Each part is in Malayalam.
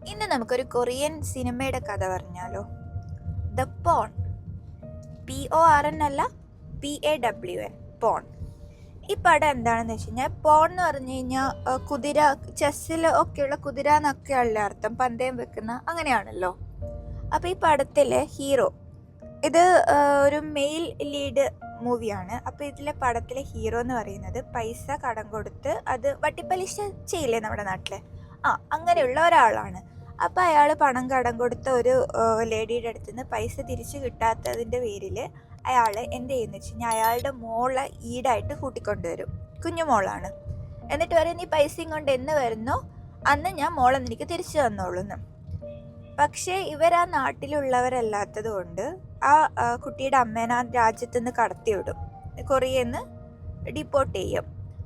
ഇന്ന് നമുക്കൊരു കൊറിയൻ സിനിമയുടെ കഥ പറഞ്ഞാലോ. The pawn. PORN അല്ല, PAWN, പോൺ. ഈ പടം എന്താണെന്ന് വെച്ച് കഴിഞ്ഞാൽ, പോൺ എന്ന് പറഞ്ഞു കഴിഞ്ഞാൽ കുതിര, ചെസ്സിൽ ഒക്കെയുള്ള കുതിര എന്നൊക്കെയുള്ള അർത്ഥം, പന്തയം വെക്കുന്ന അങ്ങനെയാണല്ലോ. അപ്പോൾ ഈ പടത്തിലെ ഹീറോ, ഇത് ഒരു മെയിൽ ലീഡ് മൂവിയാണ്. അപ്പോൾ ഇതിലെ പടത്തിലെ ഹീറോ എന്ന് പറയുന്നത് പൈസ കടം കൊടുത്ത് അത് വട്ടിപ്പലിശ ചെയ്യില്ലേ നമ്മുടെ നാട്ടിൽ, അങ്ങനെയുള്ള ഒരാളാണ്. അപ്പോൾ അയാൾ പണം കടം കൊടുത്ത ഒരു ലേഡിയുടെ അടുത്ത് നിന്ന് പൈസ തിരിച്ചു കിട്ടാത്തതിൻ്റെ പേരിൽ അയാൾ എന്ത് ചെയ്യുന്നു വെച്ച് കഴിഞ്ഞാൽ അയാളുടെ മോളെ ഈടായിട്ട് കൂട്ടിക്കൊണ്ടുവരും. കുഞ്ഞുമോളാണ്. എന്നിട്ട് പറയും, നീ പൈസയും കൊണ്ട് എന്ന് വരുന്നോ അന്ന് ഞാൻ മോളെ നിനക്ക് തിരിച്ചു തന്നോളൂന്ന്. പക്ഷേ ഇവർ ആ നാട്ടിലുള്ളവരല്ലാത്തത് കൊണ്ട് ആ കുട്ടിയുടെ അമ്മേനെ ആ രാജ്യത്തു നിന്ന് കടത്തിവിടും, കൊറിയയിൽ നിന്ന് ഡിപ്പോർട്ട് ചെയ്യും.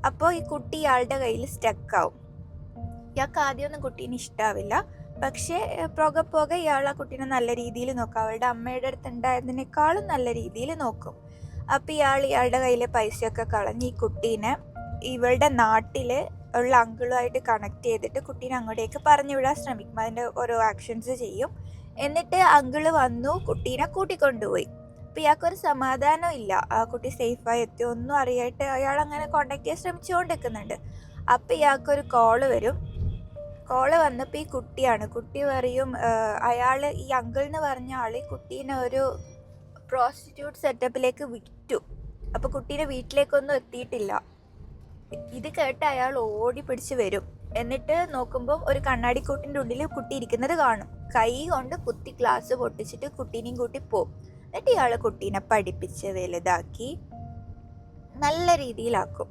അപ്പോൾ ഈ കുട്ടി ഇയാളുടെ കയ്യിൽ സ്റ്റക്കാവും. ഇയാൾക്ക് ആദ്യമൊന്നും കുട്ടീനെ ഇഷ്ടാവില്ല. പക്ഷേ പോകെ ഇയാൾ ആ കുട്ടീനെ നല്ല രീതിയിൽ നോക്കും. അവളുടെ അമ്മയുടെ അടുത്ത് ഉണ്ടായതിനേക്കാളും നല്ല രീതിയിൽ നോക്കും. അപ്പോൾ ഇയാളുടെ കയ്യിലെ പൈസയൊക്കെ കളഞ്ഞ് ഈ കുട്ടീനെ ഇവളുടെ നാട്ടിൽ ഉള്ള അങ്കിളുമായിട്ട് കണക്ട് ചെയ്തിട്ട് കുട്ടീനെ അങ്ങോട്ടേക്ക് പറഞ്ഞു വിടാൻ ശ്രമിക്കും. അതിൻ്റെ ഓരോ ആക്ഷൻസ് ചെയ്യും. എന്നിട്ട് അങ്കിള് വന്നു കുട്ടീനെ കൂട്ടിക്കൊണ്ടുപോയി. അപ്പോൾ ഇയാൾക്കൊരു സമാധാനം ഇല്ല, ആ കുട്ടി സേഫായി എത്തി ഒന്നും അറിയായിട്ട് അയാൾ അങ്ങനെ കോണ്ടാക്ട് ചെയ്യാൻ ശ്രമിച്ചുകൊണ്ടിരിക്കുന്നുണ്ട്. അപ്പോൾ ഇയാൾക്കൊരു കോള് വരും. കോള് വന്നപ്പോൾ ഈ കുട്ടിയാണ്. കുട്ടി പറയും, അയാൾ ഈ അങ്കിൾ എന്ന് പറഞ്ഞ ആൾ ഈ കുട്ടീനെ ഒരു പ്രോസ്റ്റിറ്റ്യൂട്ട് സെറ്റപ്പിലേക്ക് വിറ്റു. അപ്പോൾ കുട്ടീനെ വീട്ടിലേക്കൊന്നും എത്തിയിട്ടില്ല. ഇത് കേട്ട് അയാൾ ഓടി പിടിച്ച് വരും. എന്നിട്ട് നോക്കുമ്പോൾ ഒരു കണ്ണാടിക്കൂട്ടിൻ്റെ ഉള്ളിൽ കുട്ടി ഇരിക്കുന്നത് കാണും. കൈ കൊണ്ട് കുത്തി ഗ്ലാസ് പൊട്ടിച്ചിട്ട് കുട്ടീനെയും കൂട്ടി പോവും. എന്നിട്ട് ഇയാൾ കുട്ടീനെ പഠിപ്പിച്ച് വലുതാക്കി നല്ല രീതിയിലാക്കും.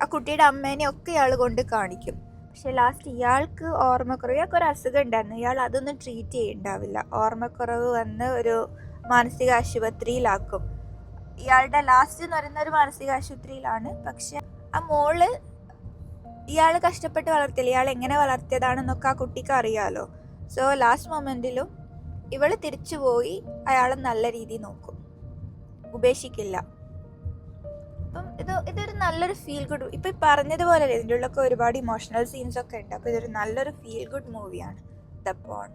ആ കുട്ടിയുടെ അമ്മേനെ ഒക്കെ ഇയാൾ കൊണ്ട് കാണിക്കും. പക്ഷെ ലാസ്റ്റ് ഇയാൾക്ക് ഓർമ്മക്കുറവ്, ഇയാൾക്കൊരു അസുഖം ഉണ്ടായിരുന്നു. ഇയാൾ അതൊന്നും ട്രീറ്റ് ചെയ്യുന്നുണ്ടാവില്ല. ഓർമ്മക്കുറവ് വന്ന് ഒരു മാനസിക ആശുപത്രിയിലാക്കും. ഇയാളുടെ ലാസ്റ്റ് എന്ന് പറയുന്ന ഒരു മാനസിക ആശുപത്രിയിലാണ്. പക്ഷെ ആ മോള് ഇയാൾ കഷ്ടപ്പെട്ട് വളർത്തിയില്ല, ഇയാൾ എങ്ങനെ വളർത്തിയതാണെന്നൊക്കെ ആ കുട്ടിക്ക് അറിയാമല്ലോ. സോ ലാസ്റ്റ് മൊമെൻറ്റിലും ഇവൾ തിരിച്ചു പോയി അയാളെ നല്ല രീതിയിൽ നോക്കും, ഉപേക്ഷിക്കില്ല. അപ്പം ഇതൊരു നല്ലൊരു ഫീൽ ഗുഡ്, ഇപ്പം പറഞ്ഞതുപോലെ ഇതിൻ്റെ ഉള്ളൊക്കെ ഒരുപാട് ഇമോഷണൽ സീൻസ് ഒക്കെ ഉണ്ട്. അപ്പോൾ ഇതൊരു നല്ലൊരു ഫീൽ ഗുഡ് മൂവിയാണ് ദ പോൺ.